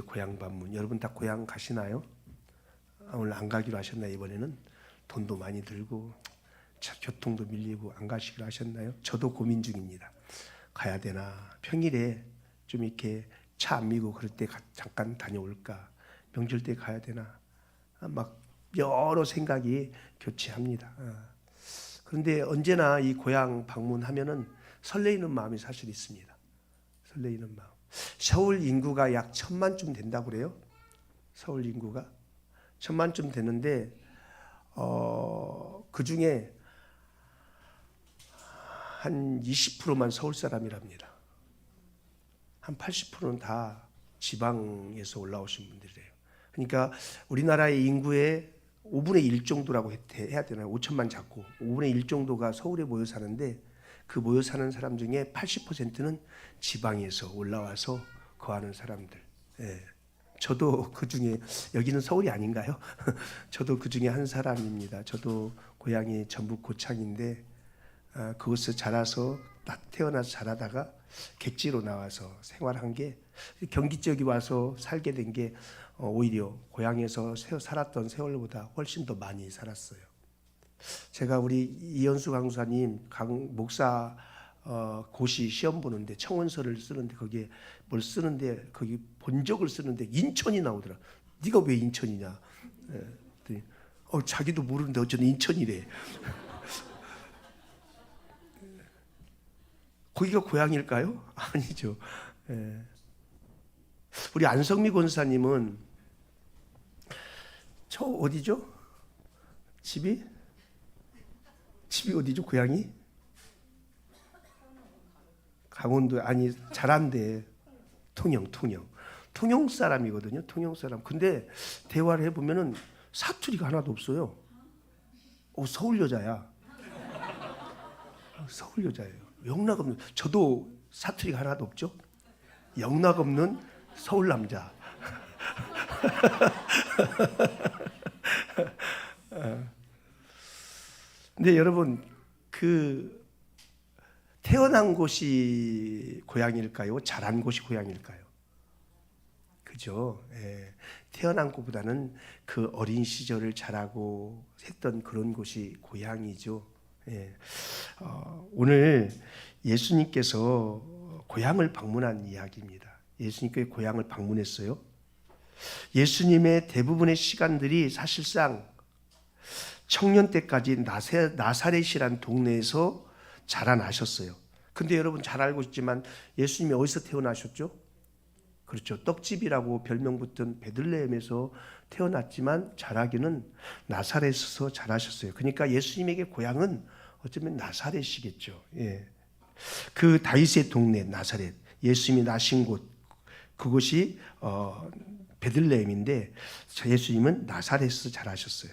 고향 방문. 여러분 다 고향 가시나요? 오늘 안 가기로 하셨나요? 이번에는 돈도 많이 들고 교통도 밀리고 안 가시기로 하셨나요? 저도 고민 중입니다. 가야 되나? 평일에 좀 이렇게 차 안 미고 그럴 때 잠깐 다녀올까? 명절 때 가야 되나? 막 여러 생각이 교체합니다. 그런데 언제나 이 고향 방문하면은 설레이는 마음이 사실 있습니다. 설레이는 마음. 서울 인구가 약 1,000만쯤 된다고 그래요. 서울 인구가 1,000만쯤 되는데 그 중에 한 20%만 서울 사람이랍니다. 한 80%는 다 지방에서 올라오신 분들이래요. 그러니까 우리나라의 인구의 5분의 1 정도라고 해야 되나요? 5천만 잡고 5분의 1 정도가 서울에 모여 사는데 그 모여 사는 사람 중에 80%는 지방에서 올라와서 거하는 사람들. 예. 저도 그 중에, 여기는 서울이 아닌가요? 저도 그 중에 한 사람입니다. 저도 고향이 전북 고창인데 그곳에서 자라서 태어나서 자라다가 객지로 나와서 생활한 게 경기 지역에 와서 살게 된 게 오히려 고향에서 살았던 세월보다 훨씬 더 많이 살았어요. 제가 우리 이현수 강사님 목사 고시 시험 보는데 청원서를 쓰는데 거기에 뭘 쓰는데 거기 본적을 쓰는데 인천이 나오더라. 네가 왜 인천이냐? 자기도 모르는데 어쩌면 인천이래. 거기가 고향일까요? 아니죠. 우리 안성미 권사님은 저 어디죠? 집이 어디죠? 고향이? 강원도 아니 잘한데 통영 사람이거든요. 통영 사람. 근데 대화를 해보면은 사투리가 하나도 없어요. 서울 여자야. 서울 여자예요. 영락 없는. 저도 사투리가 하나도 없죠. 영락 없는 서울 남자. 근데 여러분 그 태어난 곳이 고향일까요? 자란 곳이 고향일까요? 그죠? 예. 태어난 곳보다는 그 어린 시절을 자라고 했던 그런 곳이 고향이죠. 예. 오늘 예수님께서 고향을 방문한 이야기입니다. 예수님께 고향을 방문했어요. 예수님의 대부분의 시간들이 사실상 청년 때까지 나사렛이란 동네에서 자라나셨어요. 근데 여러분 잘 알고 있지만 예수님이 어디서 태어나셨죠? 그렇죠. 떡집이라고 별명 붙은 베들레헴에서 태어났지만 자라기는 나사렛에서 자라셨어요. 그러니까 예수님에게 고향은 어쩌면 나사렛이겠죠. 예. 그 다윗의 동네 나사렛, 예수님이 나신 곳, 그곳이 베들레헴인데 예수님은 나사렛에서 자라셨어요.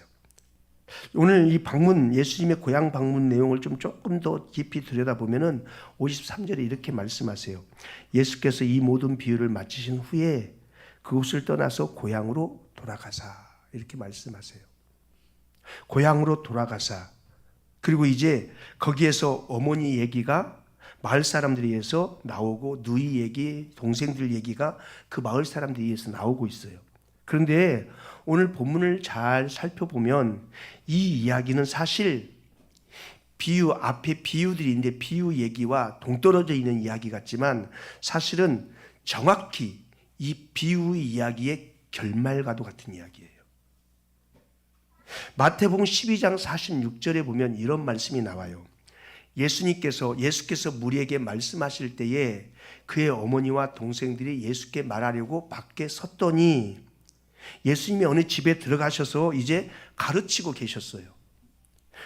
오늘 이 방문, 예수님의 고향 방문 내용을 조금 더 깊이 들여다보면은 53절에 이렇게 말씀하세요. 예수께서 이 모든 비유를 마치신 후에 그곳을 떠나서 고향으로 돌아가사 이렇게 말씀하세요. 고향으로 돌아가사. 그리고 이제 거기에서 어머니 얘기가 마을 사람들에 의해서 나오고 누이 얘기, 동생들 얘기가 그 마을 사람들에 의해서 나오고 있어요. 그런데 오늘 본문을 잘 살펴보면 이 이야기는 사실 비유 앞에 비유들이 있는데 비유 얘기와 동떨어져 있는 이야기 같지만 사실은 정확히 이 비유의 이야기의 결말과도 같은 이야기예요. 마태복음 12장 46절에 보면 이런 말씀이 나와요. 예수께서 무리에게 말씀하실 때에 그의 어머니와 동생들이 예수께 말하려고 밖에 섰더니 예수님이 어느 집에 들어가셔서 이제 가르치고 계셨어요.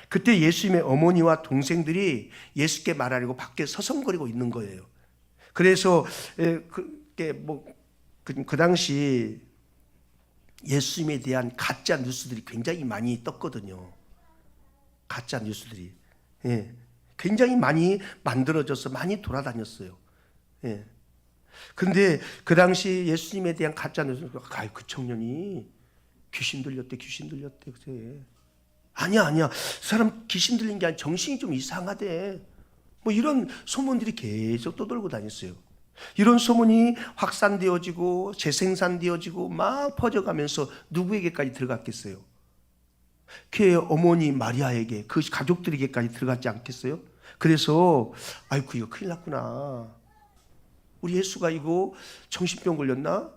그때 예수님의 어머니와 동생들이 예수께 말하려고 밖에 서성거리고 있는 거예요. 그래서 그 당시 예수님에 대한 가짜 뉴스들이 굉장히 많이 떴거든요. 가짜 뉴스들이. 예. 굉장히 많이 만들어져서 많이 돌아다녔어요. 예. 근데 그 당시 예수님에 대한 가짜 뉴스, 그 청년이 귀신 들렸대. 그래. 아니야. 사람 귀신 들린 게 아니라 정신이 좀 이상하대. 뭐 이런 소문들이 계속 떠돌고 다녔어요. 이런 소문이 확산되어지고 재생산되어지고 막 퍼져가면서 누구에게까지 들어갔겠어요? 그의 어머니 마리아에게, 그 가족들에게까지 들어갔지 않겠어요? 그래서 아이고 이거 큰일 났구나. 우리 예수가 이거 정신병 걸렸나?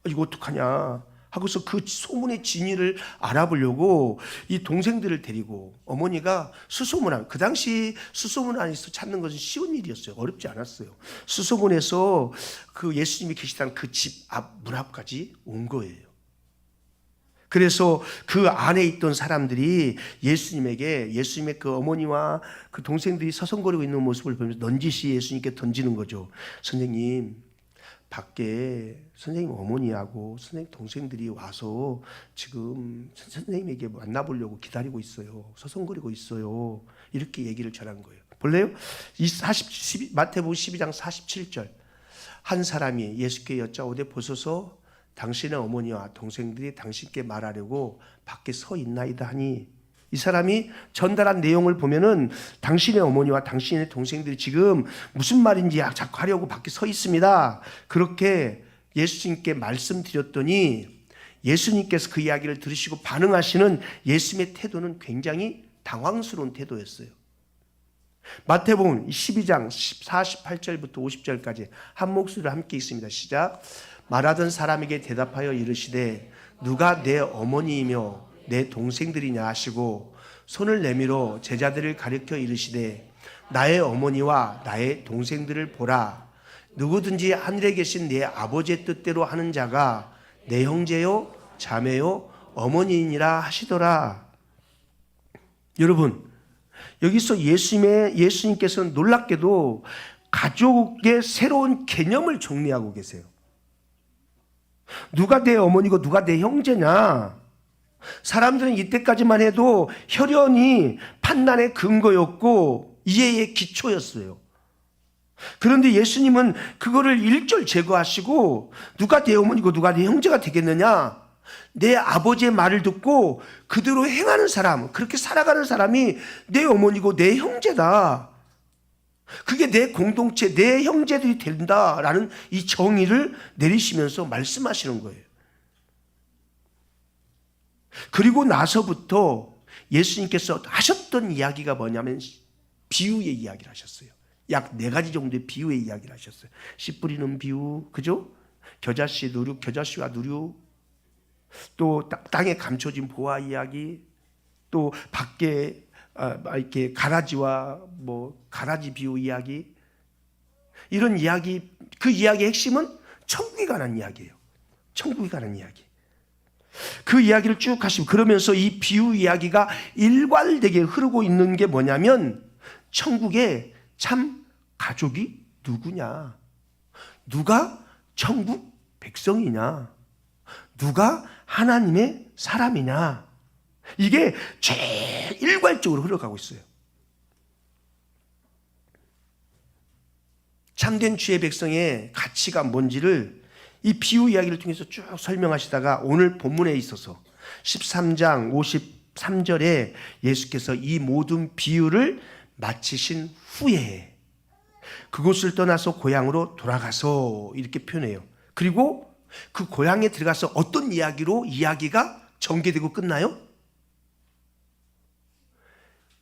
이거 어떡하냐 하고서 그 소문의 진위를 알아보려고 이 동생들을 데리고 어머니가 수소문, 그 당시 수소문 안에서 찾는 것은 쉬운 일이었어요. 어렵지 않았어요. 수소문에서 그 예수님이 계시다는 그 집 앞, 문 앞까지 온 거예요. 그래서 그 안에 있던 사람들이 예수님의 그 어머니와 그 동생들이 서성거리고 있는 모습을 보면서 넌지시 예수님께 던지는 거죠. 선생님, 밖에 선생님 어머니하고 선생님 동생들이 와서 지금 선생님에게 만나보려고 기다리고 있어요. 서성거리고 있어요. 이렇게 얘기를 전한 거예요. 볼래요? 마태복음 12장 47절. 한 사람이 예수께 여짜오되 보소서 당신의 어머니와 동생들이 당신께 말하려고 밖에 서 있나이다 하니, 이 사람이 전달한 내용을 보면은 당신의 어머니와 당신의 동생들이 지금 무슨 말인지 자꾸 하려고 밖에 서 있습니다. 그렇게 예수님께 말씀드렸더니 예수님께서 그 이야기를 들으시고 반응하시는 예수님의 태도는 굉장히 당황스러운 태도였어요. 마태복음 12장 48절부터 50절까지 한 목소리로 함께 있습니다. 시작. 말하던 사람에게 대답하여 이르시되 누가 내 어머니이며 내 동생들이냐 하시고 손을 내밀어 제자들을 가리켜 이르시되 나의 어머니와 나의 동생들을 보라. 누구든지 하늘에 계신 내 아버지의 뜻대로 하는 자가 내 형제요 자매요 어머니이니라 하시더라. 여러분, 여기서 예수님께서는 놀랍게도 가족의 새로운 개념을 정리하고 계세요. 누가 내 어머니고 누가 내 형제냐? 사람들은 이때까지만 해도 혈연이 판단의 근거였고 이해의 기초였어요. 그런데 예수님은 그거를 일절 제거하시고 누가 내 어머니고 누가 내 형제가 되겠느냐? 내 아버지의 말을 듣고 그대로 행하는 사람, 그렇게 살아가는 사람이 내 어머니고 내 형제다. 그게 내 공동체, 내 형제들이 된다라는 이 정의를 내리시면서 말씀하시는 거예요. 그리고 나서부터 예수님께서 하셨던 이야기가 뭐냐면 비유의 이야기를 하셨어요. 약 4가지 정도의 비유의 이야기를 하셨어요. 씨 뿌리는 비유, 그죠? 겨자씨 누룩, 겨자씨와 누룩, 또 땅에 감춰진 보화 이야기, 또 밖에 이렇게 가라지와 가라지 비유 이야기, 이런 이야기, 그 이야기의 핵심은 천국에 관한 이야기예요. 천국에 관한 이야기. 그 이야기를 쭉 하시고, 그러면서 이 비유 이야기가 일관되게 흐르고 있는 게 뭐냐면 천국에 참 가족이 누구냐, 누가 천국 백성이냐, 누가 하나님의 사람이냐, 이게 제일 일괄적으로 흘러가고 있어요. 참된 주의 백성의 가치가 뭔지를 이 비유 이야기를 통해서 쭉 설명하시다가 오늘 본문에 있어서 13장 53절에 예수께서 이 모든 비유를 마치신 후에 그곳을 떠나서 고향으로 돌아가서 이렇게 표현해요. 그리고 그 고향에 들어가서 어떤 이야기로 이야기가 전개되고 끝나요?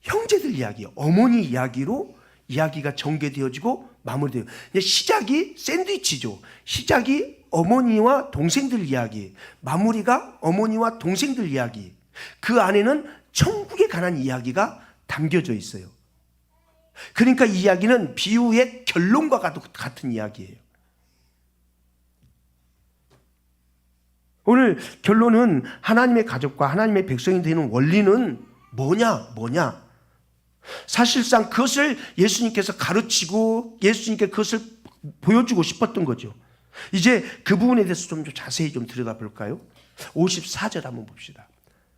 형제들 이야기, 어머니 이야기로 이야기가 전개되어지고 마무리돼요. 시작이 샌드위치죠. 시작이 어머니와 동생들 이야기, 마무리가 어머니와 동생들 이야기. 그 안에는 천국에 관한 이야기가 담겨져 있어요. 그러니까 이 이야기는 비유의 결론과 같은 이야기예요. 오늘 결론은 하나님의 가족과 하나님의 백성이 되는 원리는 뭐냐? 사실상 그것을 예수님께서 가르치고 예수님께 그것을 보여주고 싶었던 거죠. 이제 그 부분에 대해서 좀 자세히 좀 들여다볼까요? 54절 한번 봅시다.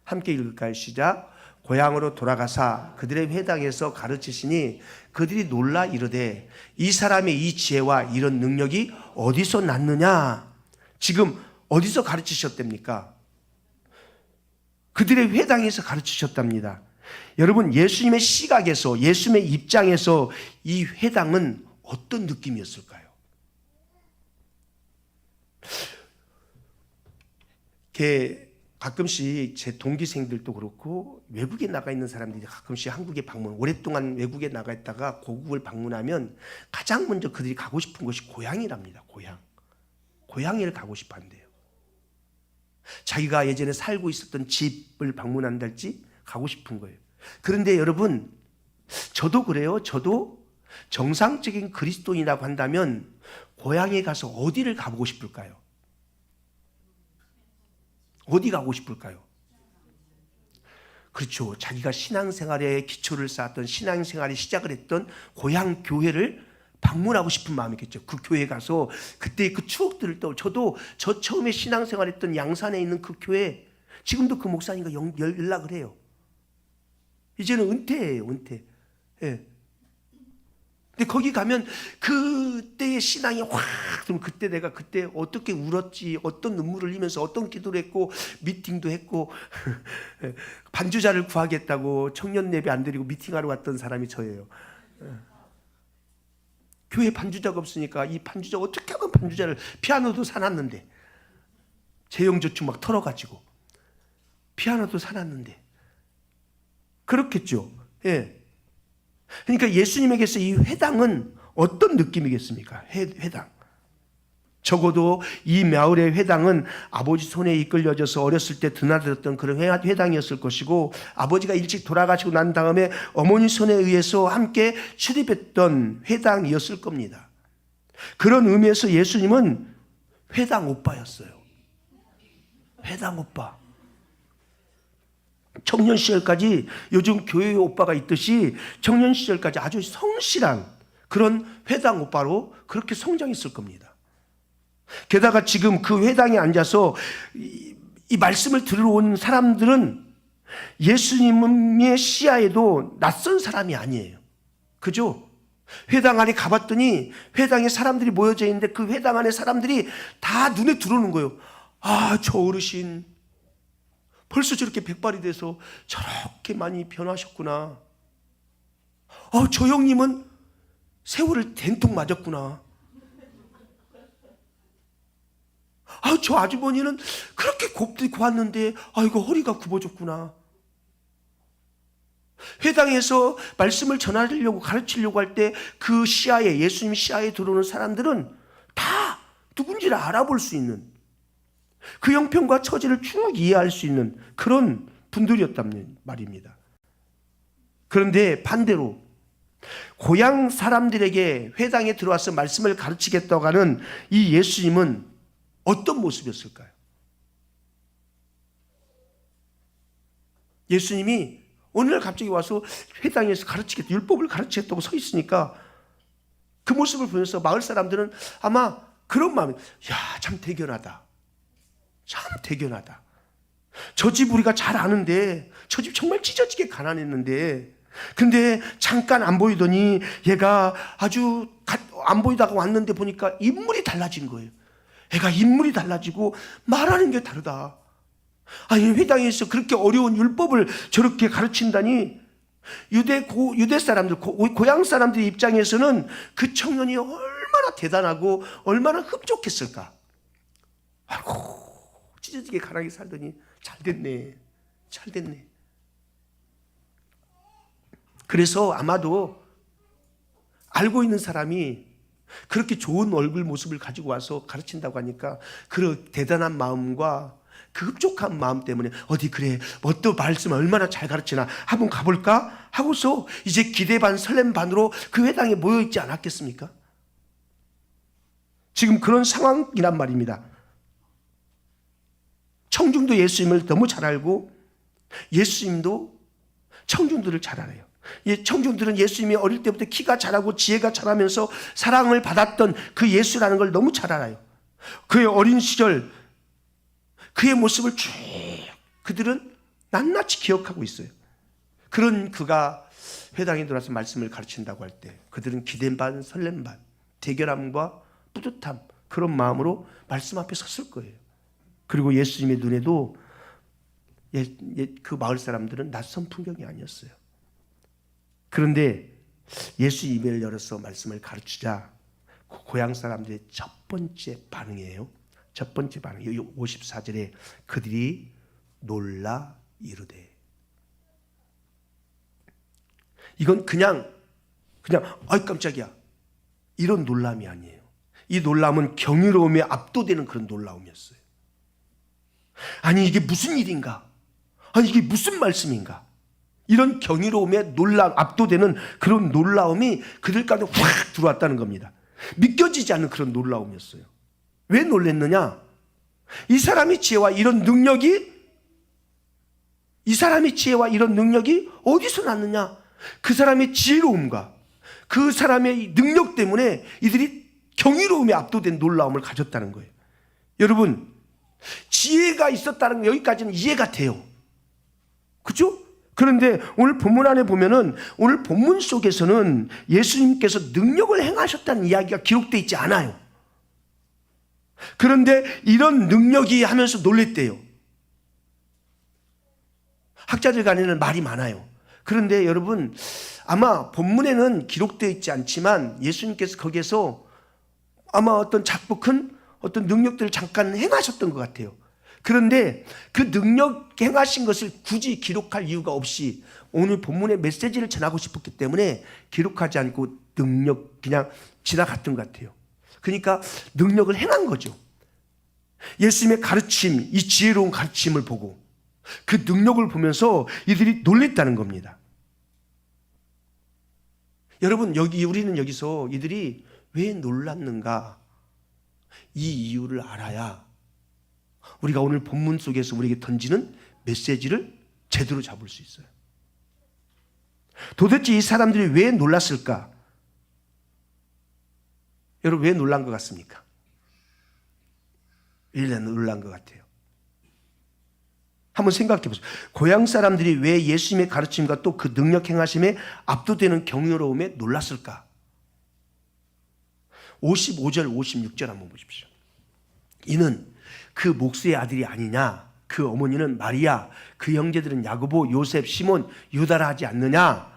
함께 읽을까요? 시작. 고향으로 돌아가사 그들의 회당에서 가르치시니 그들이 놀라 이르되 이 사람의 이 지혜와 이런 능력이 어디서 났느냐? 지금 어디서 가르치셨답니까? 그들의 회당에서 가르치셨답니다. 여러분, 예수님의 시각에서, 예수님의 입장에서 이 회당은 어떤 느낌이었을까요? 가끔씩 제 동기생들도 그렇고 외국에 나가 있는 사람들이 가끔씩 한국에 방문, 오랫동안 외국에 나가 있다가 고국을 방문하면 가장 먼저 그들이 가고 싶은 곳이 고향이랍니다. 고향을 가고 싶어 한대요. 자기가 예전에 살고 있었던 집을 방문한달지 가고 싶은 거예요. 그런데 여러분, 저도 그래요. 저도 정상적인 그리스도인이라고 한다면 고향에 가서 어디를 가보고 싶을까요? 어디 가고 싶을까요? 그렇죠. 자기가 신앙생활에 기초를 쌓았던, 신앙생활에 시작을 했던 고향 교회를 방문하고 싶은 마음이겠죠. 그 교회에 가서 그때 그 추억들을 저도 저 처음에 신앙생활했던 양산에 있는 그 교회, 지금도 그 목사님과 연락을 해요. 이제는 은퇴예요, 은퇴. 예. 근데 거기 가면 그때의 신앙이 확, 그때 내가 그때 어떻게 울었지, 어떤 눈물을 흘리면서 어떤 기도를 했고, 미팅도 했고, 반주자를 구하겠다고 청년 예배 안 드리고 미팅하러 왔던 사람이 저예요. 교회에 반주자가 없으니까 이 반주자 어떻게 하면 반주자를, 피아노도 사놨는데, 재정저축 막 털어가지고, 피아노도 사놨는데, 그렇겠죠. 예. 그러니까 예수님에게서 이 회당은 어떤 느낌이겠습니까? 회당. 적어도 이 마을의 회당은 아버지 손에 이끌려져서 어렸을 때 드나들었던 그런 회당이었을 것이고, 아버지가 일찍 돌아가시고 난 다음에 어머니 손에 의해서 함께 출입했던 회당이었을 겁니다. 그런 의미에서 예수님은 회당 오빠였어요. 회당 오빠. 청년 시절까지 요즘 교회 오빠가 있듯이 청년 시절까지 아주 성실한 그런 회당 오빠로 그렇게 성장했을 겁니다. 게다가 지금 그 회당에 앉아서 이 말씀을 들으러 온 사람들은 예수님의 시야에도 낯선 사람이 아니에요. 그죠? 회당 안에 가봤더니 회당에 사람들이 모여져 있는데 그 회당 안에 사람들이 다 눈에 들어오는 거예요. 아, 저 어르신 벌써 저렇게 백발이 돼서 저렇게 많이 변하셨구나. 저 형님은 세월을 된통 맞았구나. 저 아주머니는 그렇게 곱디 고왔는데 아이고 허리가 굽어졌구나. 회당에서 말씀을 전하려고 가르치려고 할 때 그 시야에, 예수님 시야에 들어오는 사람들은 다 누군지를 알아볼 수 있는, 그 형편과 처지를 쭉 이해할 수 있는 그런 분들이었단 말입니다. 그런데 반대로 고향 사람들에게 회당에 들어와서 말씀을 가르치겠다고 하는 이 예수님은 어떤 모습이었을까요? 예수님이 어느 날 갑자기 와서 회당에서 가르치겠다, 율법을 가르치겠다고 서 있으니까 그 모습을 보면서 마을 사람들은 아마 그런 마음이, 야, 참 대견하다. 참 대견하다. 저 집 우리가 잘 아는데, 저 집 정말 찢어지게 가난했는데, 근데 잠깐 안 보이더니 얘가 아주 안 보이다가 왔는데 보니까 인물이 달라진 거예요. 애가 인물이 달라지고 말하는 게 다르다. 아니, 회당에서 그렇게 어려운 율법을 저렇게 가르친다니, 유대 사람들, 고향 사람들 입장에서는 그 청년이 얼마나 대단하고 얼마나 흡족했을까. 아이고, 찢어지게 가난하게 살더니 잘 됐네. 그래서 아마도 알고 있는 사람이 그렇게 좋은 얼굴 모습을 가지고 와서 가르친다고 하니까 그 대단한 마음과 그 흡족한 마음 때문에 어디 그래, 뭐 또 말씀 얼마나 잘 가르치나 한번 가볼까 하고서 이제 기대 반 설렘 반으로 그 회당에 모여 있지 않았겠습니까? 지금 그런 상황이란 말입니다. 청중도 예수님을 너무 잘 알고 예수님도 청중들을 잘 알아요. 청중들은 예수님이 어릴 때부터 키가 자라고 지혜가 자라면서 사랑을 받았던 그 예수라는 걸 너무 잘 알아요. 그의 어린 시절 그의 모습을 쭉 그들은 낱낱이 기억하고 있어요. 그런 그가 회당에 들어와서 말씀을 가르친다고 할 때 그들은 기대 반 설렘 반, 대견함과 뿌듯함, 그런 마음으로 말씀 앞에 섰을 거예요. 그리고 예수님의 눈에도 그 마을 사람들은 낯선 풍경이 아니었어요. 그런데 예수 입을 열어서 말씀을 가르치자 고향 사람들의 첫 번째 반응이에요. 첫 번째 반응, 54절에 그들이 놀라 이르되. 이건 그냥 아이 깜짝이야 이런 놀람이 아니에요. 이 놀람은 경이로움에 압도되는 그런 놀라움이었어요. 아니 이게 무슨 일인가? 아니 이게 무슨 말씀인가? 이런 경이로움에 압도되는 그런 놀라움이 그들 가운데 확 들어왔다는 겁니다. 믿겨지지 않는 그런 놀라움이었어요. 왜 놀랬느냐? 이 사람의 지혜와 이런 능력이 어디서 났느냐? 그 사람의 지혜로움과 그 사람의 능력 때문에 이들이 경이로움에 압도된 놀라움을 가졌다는 거예요. 여러분, 지혜가 있었다는 거 여기까지는 이해가 돼요. 그죠? 그런데 오늘 본문 안에 보면은, 오늘 본문 속에서는 예수님께서 능력을 행하셨다는 이야기가 기록되어 있지 않아요. 그런데 이런 능력이 하면서 놀랬대요. 학자들 간에는 말이 많아요. 그런데 여러분, 아마 본문에는 기록되어 있지 않지만 예수님께서 거기에서 아마 어떤 작고 큰 어떤 능력들을 잠깐 행하셨던 것 같아요. 그런데 그 능력 행하신 것을 굳이 기록할 이유가 없이 오늘 본문의 메시지를 전하고 싶었기 때문에 기록하지 않고 능력 그냥 지나갔던 것 같아요. 그러니까 능력을 행한 거죠. 예수님의 가르침, 이 지혜로운 가르침을 보고 그 능력을 보면서 이들이 놀랬다는 겁니다. 여러분, 우리는 여기서 이들이 왜 놀랐는가? 이 이유를 알아야 우리가 오늘 본문 속에서 우리에게 던지는 메시지를 제대로 잡을 수 있어요. 도대체 이 사람들이 왜 놀랐을까? 여러분, 왜 놀란 것 같습니까? 왜 놀란 것 같아요? 한번 생각해 보세요. 고향 사람들이 왜 예수님의 가르침과 또 그 능력 행하심에 압도되는 경이로움에 놀랐을까? 55절, 56절 한번 보십시오. 이는 그 목수의 아들이 아니냐? 그 어머니는 마리아, 그 형제들은 야고보, 요셉, 시몬, 유다라 하지 않느냐?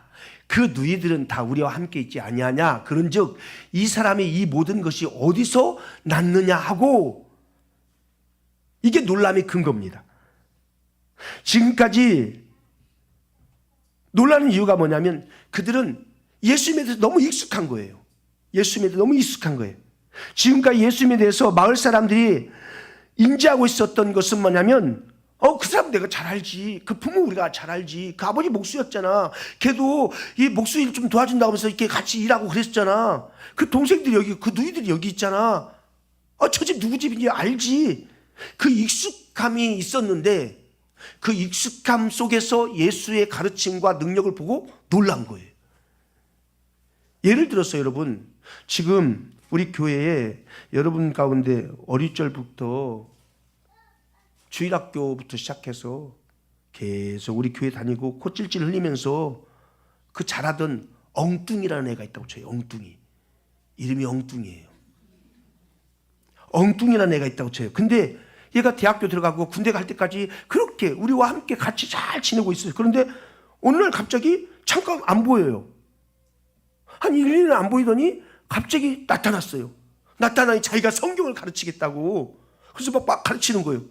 그 누이들은 다 우리와 함께 있지 아니하냐? 그런즉 이 사람이 이 모든 것이 어디서 났느냐 하고, 이게 놀람의 근거입니다. 지금까지 놀라는 이유가 뭐냐면 그들은 예수님에 대해서 너무 익숙한 거예요. 예수님에 대해서 너무 익숙한 거예요. 지금까지 예수님에 대해서 마을 사람들이 인지하고 있었던 것은 뭐냐면 그 사람 내가 잘 알지. 그 부모 우리가 잘 알지. 그 아버지 목수였잖아. 걔도 이 목수 일 좀 도와준다고 하면서 이렇게 같이 일하고 그랬었잖아. 그 동생들이 여기, 그 누이들이 여기 있잖아. 저 집 누구 집인지 알지. 그 익숙함이 있었는데 그 익숙함 속에서 예수의 가르침과 능력을 보고 놀란 거예요. 예를 들어서 여러분, 지금 우리 교회에 여러분 가운데 어릴 적부터 주일학교부터 시작해서 계속 우리 교회 다니고 콧질질 흘리면서 그 잘하던 엉뚱이라는 애가 있다고 쳐요. 엉뚱이. 이름이 엉뚱이에요. 엉뚱이라는 애가 있다고 쳐요. 근데 얘가 대학교 들어가고 군대 갈 때까지 그렇게 우리와 함께 같이 잘 지내고 있어요. 그런데 어느 날 갑자기 잠깐 안 보여요. 한 1, 2년 안 보이더니 갑자기 나타났어요. 나타나니 자기가 성경을 가르치겠다고. 그래서 막 가르치는 거예요.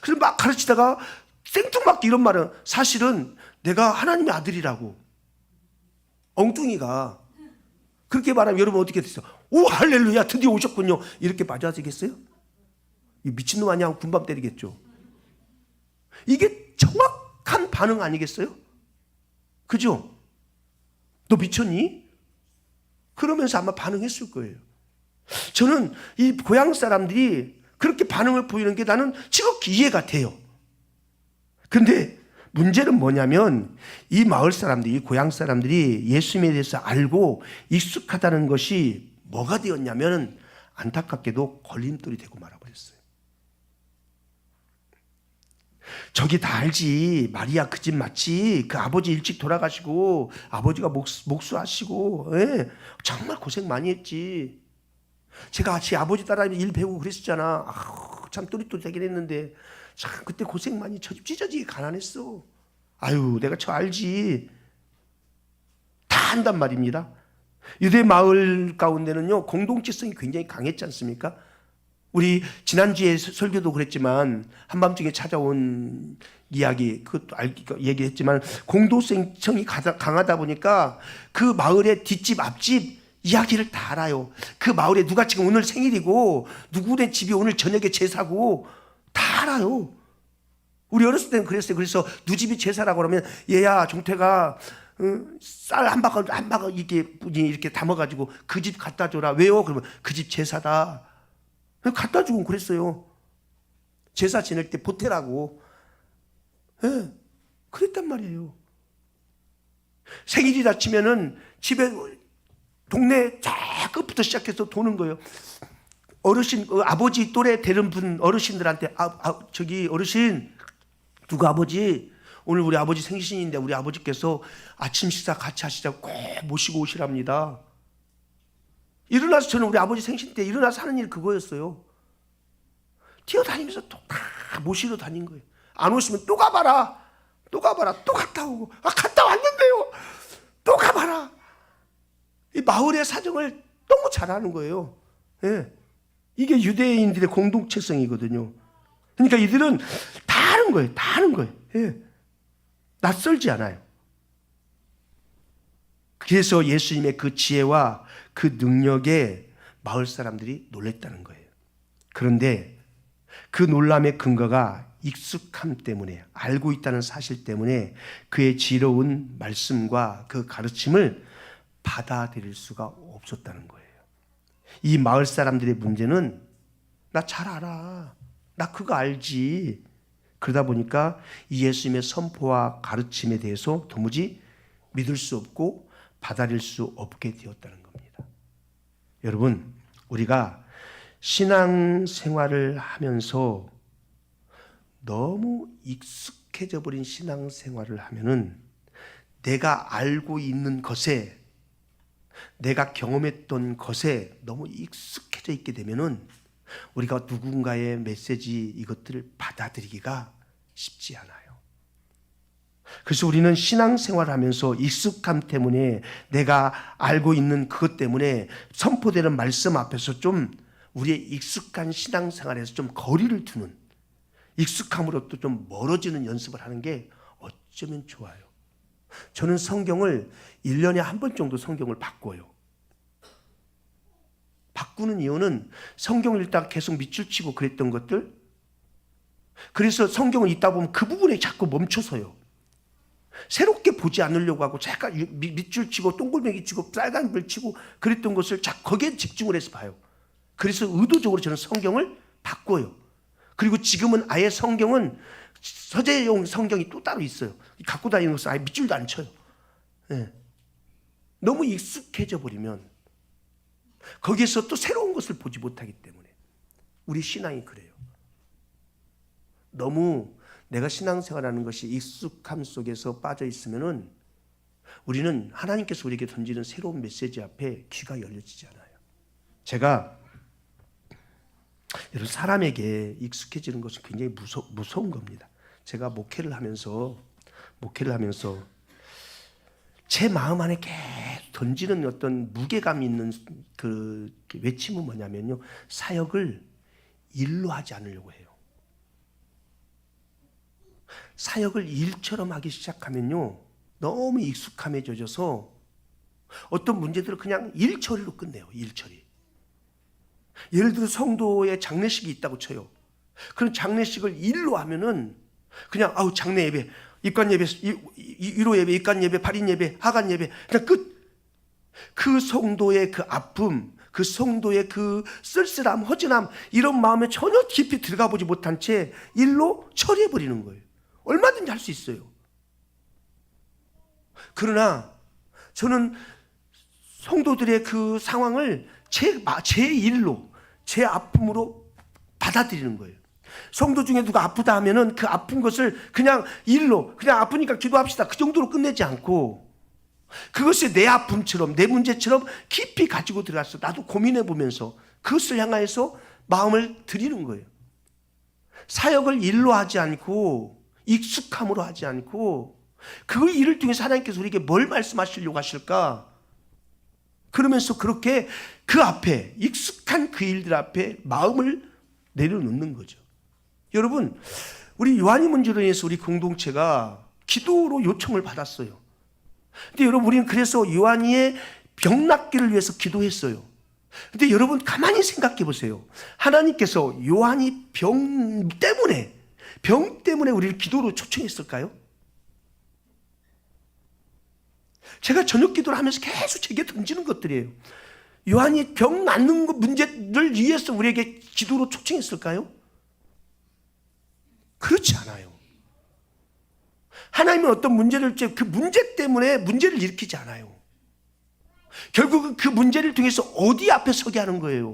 그래서 막 가르치다가 생뚱맞게 이런 말은, 사실은 내가 하나님의 아들이라고. 엉뚱이가 그렇게 말하면 여러분 어떻게 됐어요? 오, 할렐루야, 드디어 오셨군요. 이렇게 맞아지겠어요? 이 미친놈 아니야 하고 군밤 때리겠죠. 이게 정확한 반응 아니겠어요? 그죠? 너 미쳤니? 그러면서 아마 반응했을 거예요. 저는 이 고향 사람들이 그렇게 반응을 보이는 게 나는 지극히 이해가 돼요. 근데 문제는 뭐냐면 이 마을 사람들이, 이 고향 사람들이 예수님에 대해서 알고 익숙하다는 것이 뭐가 되었냐면 안타깝게도 걸림돌이 되고 말아버렸어요. 저기 다 알지. 마리아 그 집 맞지. 그 아버지 일찍 돌아가시고 아버지가 목수하시고, 정말 고생 많이 했지. 제가 제 아버지 따라 일 배우고 그랬었잖아. 참 또릿또릿하긴 했는데 참 그때 고생 많이, 저 집 찢어지게 가난했어. 아유, 내가 저 알지. 다 한단 말입니다. 유대 마을 가운데는요 공동체성이 굉장히 강했지 않습니까? 우리 지난주에 설교도 그랬지만 한밤중에 찾아온 이야기, 그것도 얘기했지만 공동성이 강하다 보니까 그 마을의 뒷집 앞집 이야기를 다 알아요. 그 마을에 누가 지금 오늘 생일이고 누구네 집이 오늘 저녁에 제사고 다 알아요. 우리 어렸을 때는 그랬어요. 그래서 누 집이 제사라고 그러면 얘야 종태가 쌀 한 바가 이렇게 담아가지고 그 집 갖다 줘라. 왜요? 그러면 그 집 제사다. 갖다 주고 그랬어요. 제사 지낼 때 보태라고. 네, 그랬단 말이에요. 생일이다 치면은 집에 동네 쫙 끝부터 시작해서 도는 거예요. 어르신, 아버지 또래 되는 분 어르신들한테 저기 어르신 누가 아버지 오늘 우리 아버지 생신인데 우리 아버지께서 아침 식사 같이 하시자고 꼭 모시고 오시랍니다. 일어나서 저는 우리 아버지 생신 때 일어나서 하는 일 그거였어요. 뛰어다니면서 또 다 모시러 다닌 거예요. 안 오시면 또 가봐라. 또 갔다 오고. 갔다 왔는데요. 또 가봐라. 이 마을의 사정을 너무 잘 아는 거예요. 예. 이게 유대인들의 공동체성이거든요. 그러니까 이들은 다 아는 거예요. 다 아는 거예요. 예. 낯설지 않아요. 그래서 예수님의 그 지혜와 그 능력에 마을 사람들이 놀랬다는 거예요. 그런데 그 놀람의 근거가 익숙함 때문에, 알고 있다는 사실 때문에 그의 지혜로운 말씀과 그 가르침을 받아들일 수가 없었다는 거예요. 이 마을 사람들의 문제는 나 잘 알아. 나 그거 알지. 그러다 보니까 이 예수님의 선포와 가르침에 대해서 도무지 믿을 수 없고 받아들일 수 없게 되었다는 겁니다. 여러분, 우리가 신앙생활을 하면서 너무 익숙해져 버린 신앙생활을 하면은 내가 알고 있는 것에, 내가 경험했던 것에 너무 익숙해져 있게 되면은 우리가 누군가의 메시지 이것들을 받아들이기가 쉽지 않아요. 그래서 우리는 신앙생활을 하면서 익숙함 때문에, 내가 알고 있는 그것 때문에 선포되는 말씀 앞에서 좀 우리의 익숙한 신앙생활에서 좀 거리를 두는, 익숙함으로부터 좀 멀어지는 연습을 하는 게 어쩌면 좋아요. 저는 성경을 1년에 한 번 정도 성경을 바꿔요. 바꾸는 이유는 성경을 읽다가 계속 밑줄 치고 그랬던 것들, 그래서 성경을 읽다 보면 그 부분에 자꾸 멈춰서요. 새롭게 보지 않으려고 하고 잠깐 밑줄 치고 동글매기 치고 빨간불 치고 그랬던 것을 거기에 집중을 해서 봐요. 그래서 의도적으로 저는 성경을 바꿔요. 그리고 지금은 아예 성경은 서재용 성경이 또 따로 있어요. 갖고 다니는 것을 아예 밑줄도 안 쳐요. 네. 너무 익숙해져 버리면 거기에서 또 새로운 것을 보지 못하기 때문에 우리 신앙이 그래요. 너무 내가 신앙생활하는 것이 익숙함 속에서 빠져 있으면은 우리는 하나님께서 우리에게 던지는 새로운 메시지 앞에 귀가 열려지지 않아요. 제가 여러분, 사람에게 익숙해지는 것은 굉장히 무서운 겁니다. 제가 목회를 하면서 제 마음 안에 계속 던지는 어떤 무게감 있는 그 외침은 뭐냐면요, 사역을 일로 하지 않으려고 해요. 사역을 일처럼 하기 시작하면요, 너무 익숙함에 젖어서 어떤 문제들을 그냥 일처리로 끝내요. 일처리. 예를 들어 성도의 장례식이 있다고 쳐요. 그런 장례식을 일로 하면은 그냥 장례 예배, 입관 예배, 위로 예배, 입관 예배, 발인 예배, 하관 예배, 그냥 끝. 그 성도의 그 아픔, 그 성도의 그 쓸쓸함, 허전함, 이런 마음에 전혀 깊이 들어가 보지 못한 채 일로 처리해 버리는 거예요. 얼마든지 할 수 있어요. 그러나 저는 성도들의 그 상황을 제 일로, 제 아픔으로 받아들이는 거예요. 성도 중에 누가 아프다 하면은 그 아픈 것을 그냥 일로, 그냥 아프니까 기도합시다, 그 정도로 끝내지 않고 그것이 내 아픔처럼, 내 문제처럼 깊이 가지고 들어가서 나도 고민해 보면서 그것을 향하여서 마음을 드리는 거예요. 사역을 일로 하지 않고 익숙함으로 하지 않고 그 일을 통해서 하나님께서 우리에게 뭘 말씀하시려고 하실까? 그러면서 그렇게 그 앞에, 익숙한 그 일들 앞에 마음을 내려놓는 거죠. 여러분, 우리 요한이 문제로 인해서 우리 공동체가 기도로 요청을 받았어요. 근데 여러분, 우리는 그래서 요한이의 병 낫기를 위해서 기도했어요. 근데 여러분 가만히 생각해 보세요. 하나님께서 요한이 병 때문에 우리를 기도로 초청했을까요? 제가 저녁 기도를 하면서 계속 제게 던지는 것들이에요. 요한이 병 낫는 문제를 위해서 우리에게 기도로 초청했을까요? 그렇지 않아요. 하나님은 어떤 문제를 그 문제 때문에 문제를 일으키지 않아요. 결국은 그 문제를 통해서 어디 앞에 서게 하는 거예요?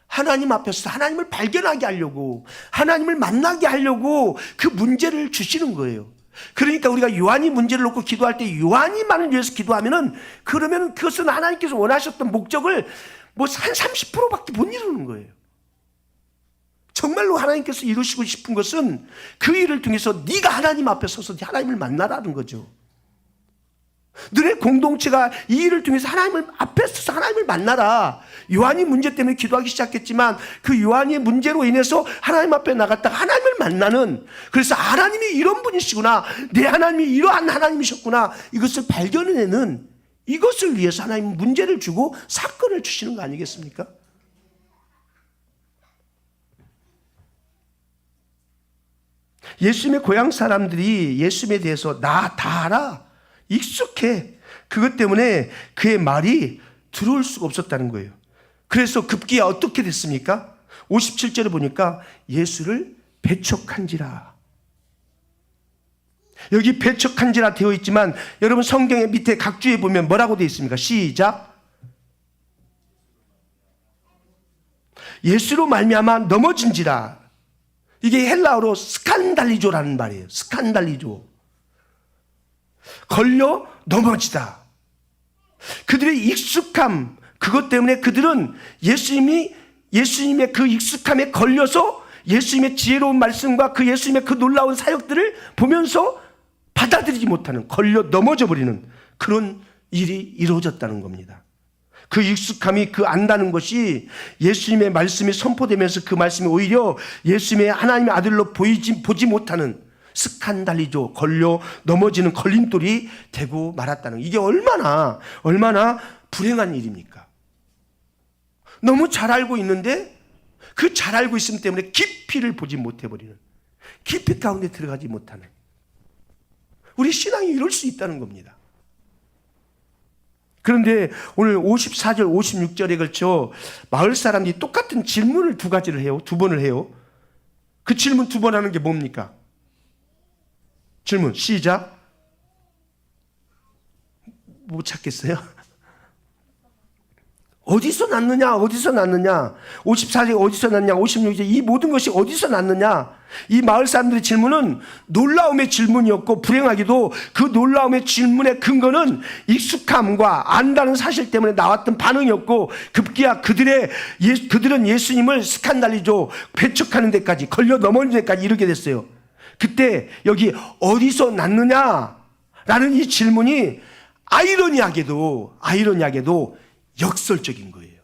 하나님 앞에서 하나님을 발견하게 하려고, 하나님을 만나게 하려고 그 문제를 주시는 거예요. 그러니까 우리가 요한이 문제를 놓고 기도할 때 요한이만을 위해서 기도하면은, 그러면 그것은 하나님께서 원하셨던 목적을 뭐 한 30%밖에 못 이루는 거예요. 정말로 하나님께서 이루시고 싶은 것은 그 일을 통해서 네가 하나님 앞에 서서 하나님을 만나라는 거죠. 너네 공동체가 이 일을 통해서 하나님을 앞에 서서 하나님을 만나라. 요한이 문제 때문에 기도하기 시작했지만 그 요한이 문제로 인해서 하나님 앞에 나갔다가 하나님을 만나는, 그래서 하나님이 이런 분이시구나, 내 하나님이 이러한 하나님이셨구나, 이것을 발견해내는, 이것을 위해서 하나님은 문제를 주고 사건을 주시는 거 아니겠습니까? 예수님의 고향 사람들이 예수님에 대해서 나 다 알아, 익숙해, 그것 때문에 그의 말이 들어올 수가 없었다는 거예요. 그래서 급기야 어떻게 됐습니까? 57절에 보니까 예수를 배척한지라. 여기 배척한지라 되어 있지만 여러분 성경의 밑에 각주에 보면 뭐라고 되어 있습니까? 시작. 예수로 말미암아 넘어진지라. 이게 헬라어로 스칸달리조라는 말이에요. 스칸달리조. 걸려 넘어지다. 그들의 익숙함, 그것 때문에 그들은 예수님의 그 익숙함에 걸려서 예수님의 지혜로운 말씀과 그 예수님의 그 놀라운 사역들을 보면서 받아들이지 못하는, 걸려 넘어져 버리는 그런 일이 이루어졌다는 겁니다. 그 익숙함이, 그 안다는 것이 예수님의 말씀이 선포되면서 그 말씀이 오히려 예수님의 하나님의 아들로 보지 못하는 스칸달리조, 걸려 넘어지는 걸림돌이 되고 말았다는, 이게 얼마나 불행한 일입니까? 너무 잘 알고 있는데 그 잘 알고 있음 때문에 깊이를 보지 못해버리는, 깊이 가운데 들어가지 못하는, 우리 신앙이 이럴 수 있다는 겁니다. 그런데 오늘 54절 56절에 걸쳐 마을 사람들이 똑같은 질문을 두 번을 해요. 그 질문 두 번 하는 게 뭡니까? 질문 시작. 못 찾겠어요? 어디서 났느냐? 54절 어디서 났냐? 56절 이 모든 것이 어디서 났느냐? 이 마을 사람들의 질문은 놀라움의 질문이었고, 불행하게도 그 놀라움의 질문의 근거는 익숙함과 안다는 사실 때문에 나왔던 반응이었고, 급기야 그들은 예수님을 스칸달리조, 배척하는 데까지, 걸려 넘어지는 데까지 이르게 됐어요. 그때 여기 어디서 났느냐라는 이 질문이 아이러니하게도 역설적인 거예요.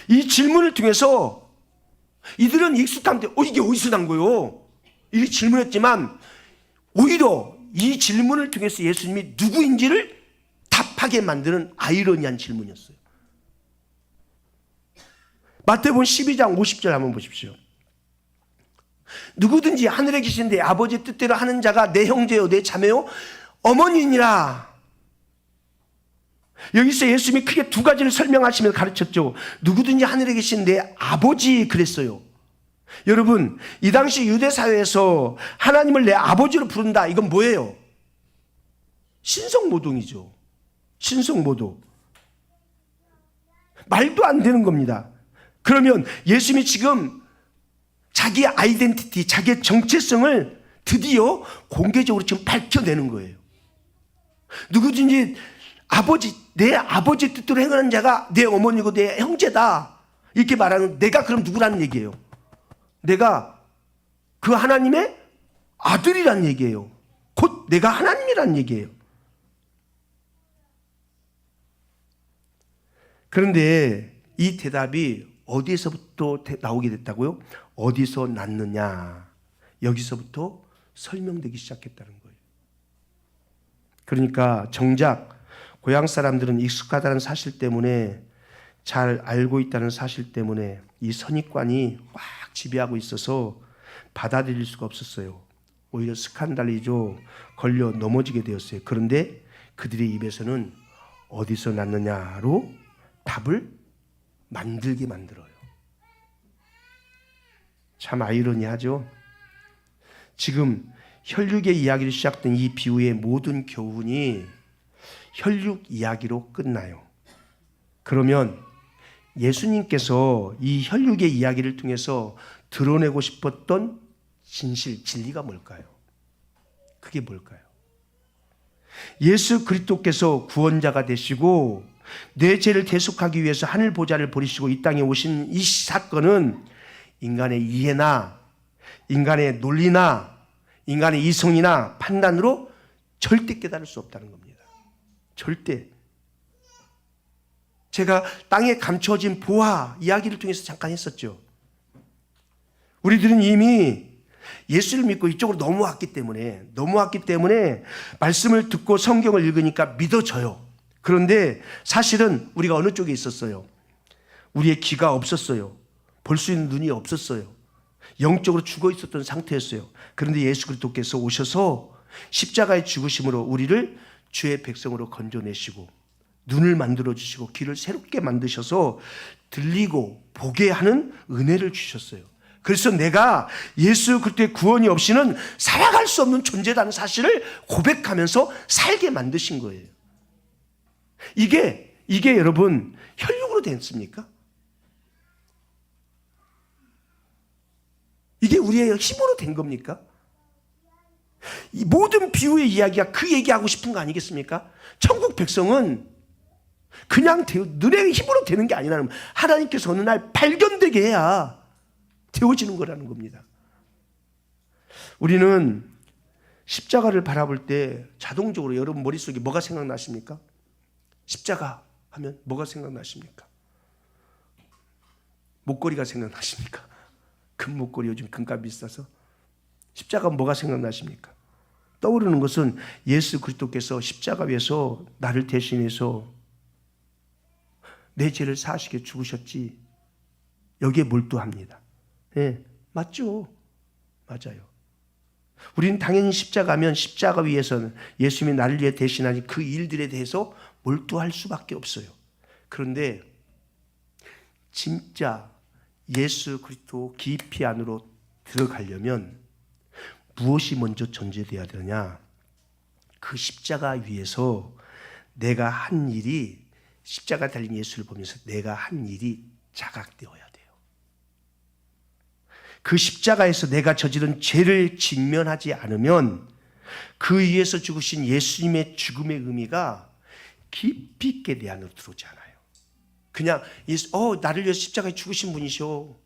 이 질문을 통해서 이들은 익숙함 때 이게 어디서 난 거요? 이렇게 질문했지만 오히려 이 질문을 통해서 예수님이 누구인지를 답하게 만드는 아이러니한 질문이었어요. 마태복음 12장 50절 한번 보십시오. 누구든지 하늘에 계신 내 아버지의 뜻대로 하는 자가 내 형제요 내 자매요 어머니니라. 여기서 예수님이 크게 두 가지를 설명하시면서 가르쳤죠. 누구든지 하늘에 계신 내 아버지 그랬어요. 여러분, 이 당시 유대 사회에서 하나님을 내 아버지로 부른다, 이건 뭐예요? 신성모독이죠. 신성모독. 말도 안 되는 겁니다. 그러면 예수님이 지금 자기의 아이덴티티, 자기의 정체성을 드디어 공개적으로 지금 밝혀내는 거예요. 누구든지 내 아버지 뜻대로 행하는 자가 내 어머니고 내 형제다, 이렇게 말하는, 내가 그럼 누구라는 얘기예요? 내가 그 하나님의 아들이란 얘기예요. 곧 내가 하나님이란 얘기예요. 그런데 이 대답이 어디에서부터 나오게 됐다고요? 어디서 났느냐. 여기서부터 설명되기 시작했다는 거예요. 그러니까 정작 고향 사람들은 익숙하다는 사실 때문에, 잘 알고 있다는 사실 때문에 이 선입관이 확 지배하고 있어서 받아들일 수가 없었어요. 오히려 스칸달리죠. 걸려 넘어지게 되었어요. 그런데 그들의 입에서는 어디서 났느냐로 답을 만들게 만들어요. 참 아이러니하죠. 지금 혈육의 이야기로 시작된 이 비유의 모든 교훈이 혈육 이야기로 끝나요. 그러면 예수님께서 이 혈육의 이야기를 통해서 드러내고 싶었던 진실, 진리가 뭘까요? 그게 뭘까요? 예수 그리스도께서 구원자가 되시고 내 죄를 대속하기 위해서 하늘 보좌를 버리시고 이 땅에 오신 이 사건은 인간의 이해나 인간의 논리나 인간의 이성이나 판단으로 절대 깨달을 수 없다는 겁니다. 절대. 제가 땅에 감춰진 보화 이야기를 통해서 잠깐 했었죠. 우리들은 이미 예수를 믿고 이쪽으로 넘어왔기 때문에 말씀을 듣고 성경을 읽으니까 믿어져요. 그런데 사실은 우리가 어느 쪽에 있었어요? 우리의 귀가 없었어요. 볼 수 있는 눈이 없었어요. 영적으로 죽어 있었던 상태였어요. 그런데 예수 그리스도께서 오셔서 십자가의 죽으심으로 우리를 주의 백성으로 건져내시고 눈을 만들어주시고 귀를 새롭게 만드셔서 들리고 보게 하는 은혜를 주셨어요. 그래서 내가 예수 그리스도의 구원이 없이는 살아갈 수 없는 존재라는 사실을 고백하면서 살게 만드신 거예요. 이게 여러분 혈육으로 됐습니까? 이게 우리의 힘으로 된 겁니까? 이 모든 비유의 이야기가 그 얘기하고 싶은 거 아니겠습니까? 천국 백성은 그냥 너의 힘으로 되는 게 아니라 하나님께서 어느 날 발견되게 해야 되어지는 거라는 겁니다. 우리는 십자가를 바라볼 때 자동적으로 여러분 머릿속에 뭐가 생각나십니까? 십자가 하면 뭐가 생각나십니까? 목걸이가 생각나십니까? 금목걸이 요즘 금값 비싸서. 십자가 뭐가 생각나십니까? 떠오르는 것은 예수 그리스도께서 십자가 위에서 나를 대신해서 내 죄를 사하시게 죽으셨지. 여기에 몰두합니다. 네, 맞죠? 맞아요. 우리는 당연히 십자가면 십자가 위에서는 예수님이 나를 위해 대신하니 그 일들에 대해서 몰두할 수밖에 없어요. 그런데 진짜 예수 그리스도 깊이 안으로 들어가려면 무엇이 먼저 전제되어야 되느냐? 그 십자가 위에서 내가 한 일이, 십자가 달린 예수를 보면서 내가 한 일이 자각되어야 돼요. 그 십자가에서 내가 저지른 죄를 직면하지 않으면 그 위에서 죽으신 예수님의 죽음의 의미가 깊이 있게 내 안으로 들어오지 않아요. 그냥 나를 위해서 십자가에 죽으신 분이셔,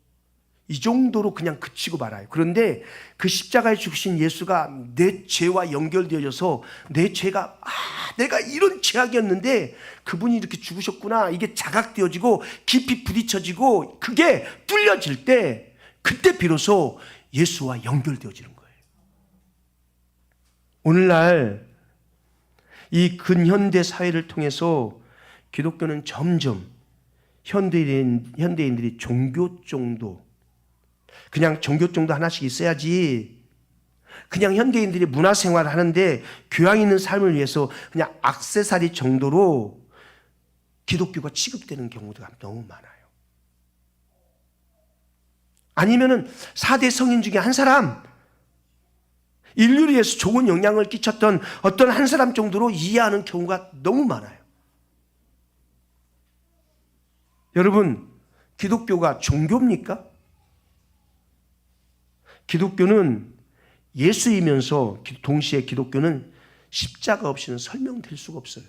이 정도로 그냥 그치고 말아요. 그런데 그 십자가에 죽으신 예수가 내 죄와 연결되어져서 내 죄가 내가 이런 죄악이었는데 그분이 이렇게 죽으셨구나, 이게 자각되어지고 깊이 부딪혀지고 그게 뚫려질 때, 그때 비로소 예수와 연결되어지는 거예요. 오늘날 이 근현대 사회를 통해서 기독교는 점점 현대인들이 종교 정도, 그냥 종교 정도 하나씩 있어야지, 그냥 현대인들이 문화생활을 하는데 교양 있는 삶을 위해서 그냥 액세서리 정도로 기독교가 취급되는 경우가 너무 많아요. 아니면은 4대 성인 중에 한 사람, 인류를 위해서 좋은 영향을 끼쳤던 어떤 한 사람 정도로 이해하는 경우가 너무 많아요. 여러분, 기독교가 종교입니까? 기독교는 예수이면서 동시에 기독교는 십자가 없이는 설명될 수가 없어요.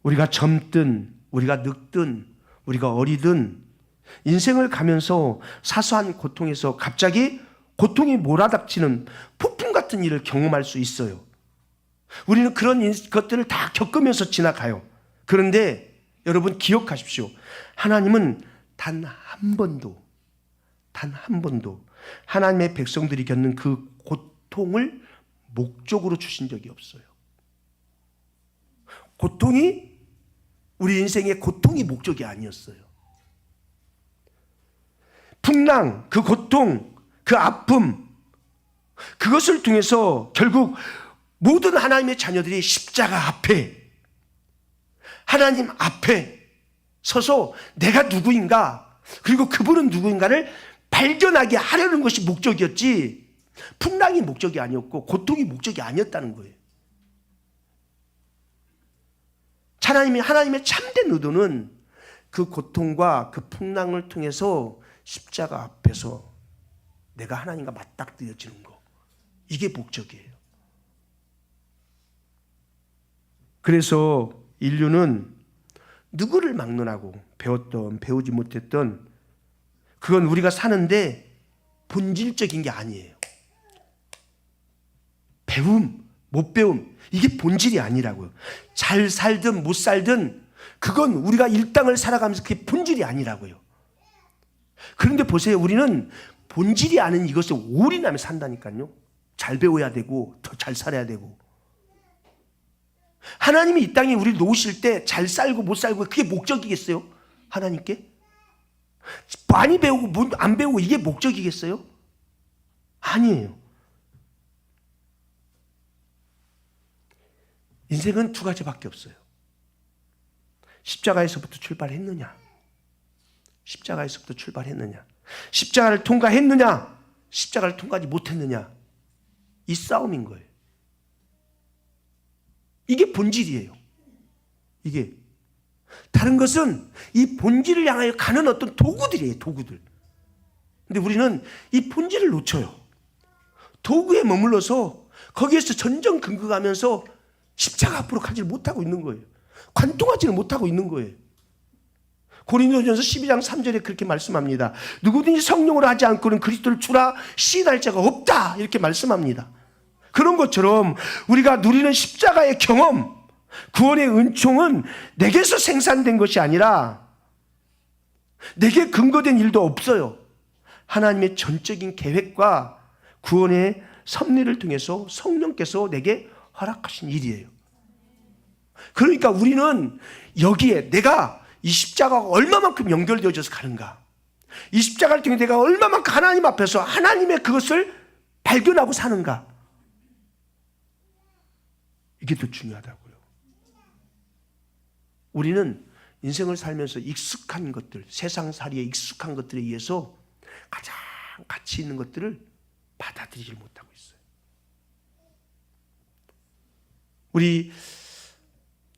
우리가 젊든 우리가 늙든 우리가 어리든 인생을 가면서 사소한 고통에서 갑자기 고통이 몰아닥치는 폭풍 같은 일을 경험할 수 있어요. 우리는 그런 것들을 다 겪으면서 지나가요. 그런데 여러분 기억하십시오. 하나님은 단 한 번도 하나님의 백성들이 겪는 그 고통을 목적으로 주신 적이 없어요. 우리 인생의 고통이 목적이 아니었어요. 풍랑, 그 고통, 그 아픔, 그것을 통해서 결국 모든 하나님의 자녀들이 십자가 앞에, 하나님 앞에 서서 내가 누구인가, 그리고 그분은 누구인가를 발견하게 하려는 것이 목적이었지, 풍랑이 목적이 아니었고 고통이 목적이 아니었다는 거예요. 하나님의 참된 의도는 그 고통과 그 풍랑을 통해서 십자가 앞에서 내가 하나님과 맞닥뜨려지는 거, 이게 목적이에요. 그래서 인류는 누구를 막론하고 배웠던 배우지 못했던, 그건 우리가 사는데 본질적인 게 아니에요. 배움, 못 배움, 이게 본질이 아니라고요. 잘 살든 못 살든 그건 우리가 일당을 살아가면서 그게 본질이 아니라고요. 그런데 보세요, 우리는 본질이 아닌 이것을 올인하며 산다니까요. 잘 배워야 되고 더 잘 살아야 되고. 하나님이 이 땅에 우리를 놓으실 때 잘 살고 못 살고 그게 목적이겠어요? 하나님께? 많이 배우고 안 배우고 이게 목적이겠어요? 아니에요. 인생은 두 가지밖에 없어요. 십자가에서부터 출발했느냐, 십자가에서부터 출발했느냐, 십자가를 통과했느냐, 십자가를 통과하지 못했느냐, 이 싸움인 거예요. 이게 본질이에요. 이게 다른 것은 이 본질을 향하여 가는 어떤 도구들이에요. 도구들. 근데 우리는 이 본질을 놓쳐요. 도구에 머물러서 거기에서 전전긍긍하면서 십자가 앞으로 가지 못하고 있는 거예요. 관통하지는 못하고 있는 거예요. 고린도전서 12장 3절에 그렇게 말씀합니다. 누구든지 성령으로 하지 않고는 그리스도를 주라 시인할 자가 없다, 이렇게 말씀합니다. 그런 것처럼 우리가 누리는 십자가의 경험, 구원의 은총은 내게서 생산된 것이 아니라 내게 근거된 일도 없어요. 하나님의 전적인 계획과 구원의 섭리를 통해서 성령께서 내게 허락하신 일이에요. 그러니까 우리는 여기에 내가 이 십자가가 얼마만큼 연결되어져서 가는가, 이 십자가를 통해 내가 얼마만큼 하나님 앞에서 하나님의 그것을 발견하고 사는가, 이게 더 중요하다고요. 우리는 인생을 살면서 익숙한 것들, 세상살이에 익숙한 것들에 의해서 가장 가치 있는 것들을 받아들이지 못하고 있어요. 우리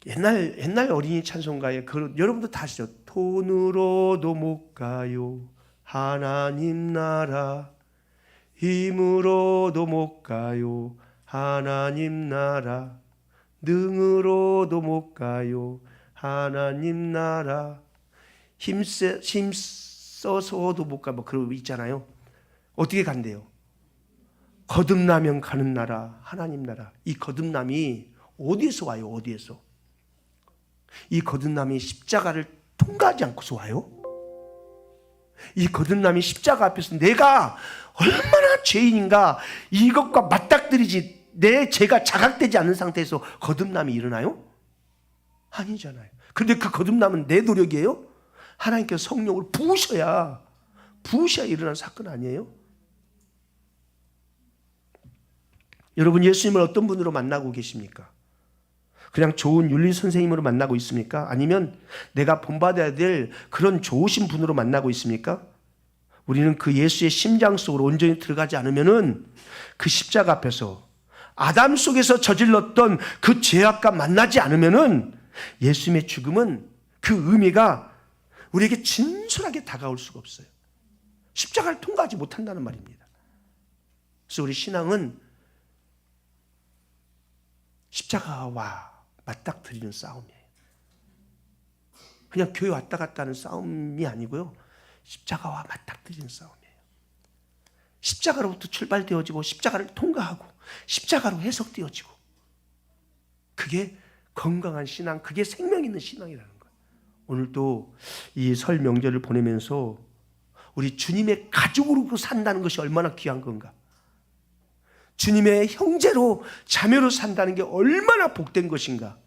옛날 어린이 찬송가에 여러분도 다 아시죠? 돈으로도 못 가요 하나님 나라, 힘으로도 못 가요 하나님 나라, 능으로도 못 가요 하나님 나라, 힘써서도 못 가, 뭐 그런 거 있잖아요. 어떻게 간대요? 거듭나면 가는 나라, 하나님 나라. 이 거듭남이 어디에서 와요? 어디에서? 이 거듭남이 십자가를 통과하지 않고서 와요? 이 거듭남이 십자가 앞에서 내가 얼마나 죄인인가 이것과 맞닥뜨리지, 내 죄가 자각되지 않는 상태에서 거듭남이 일어나요? 아니잖아요. 그런데 그 거듭남은 내 노력이에요? 하나님께서 성령을 부으셔야 일어난 사건 아니에요? 여러분, 예수님을 어떤 분으로 만나고 계십니까? 그냥 좋은 윤리 선생님으로 만나고 있습니까? 아니면 내가 본받아야 될 그런 좋으신 분으로 만나고 있습니까? 우리는 그 예수의 심장 속으로 온전히 들어가지 않으면은 그 십자가 앞에서 아담 속에서 저질렀던 그 죄악과 만나지 않으면은 예수님의 죽음은 그 의미가 우리에게 진솔하게 다가올 수가 없어요. 십자가를 통과하지 못한다는 말입니다. 그래서 우리 신앙은 십자가와 맞닥뜨리는 싸움이에요. 그냥 교회 왔다 갔다 하는 싸움이 아니고요, 십자가와 맞닥뜨리는 싸움이에요. 십자가로부터 출발되어지고 십자가를 통과하고 십자가로 해석되어지고, 그게 건강한 신앙, 그게 생명 있는 신앙이라는 거예요. 오늘도 이 설 명절을 보내면서 우리 주님의 가족으로 산다는 것이 얼마나 귀한 건가. 주님의 형제로 자매로 산다는 게 얼마나 복된 것인가.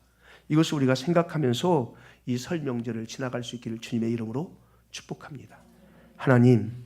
이것을 우리가 생각하면서 이 설 명절을 지나갈 수 있기를 주님의 이름으로 축복합니다. 하나님,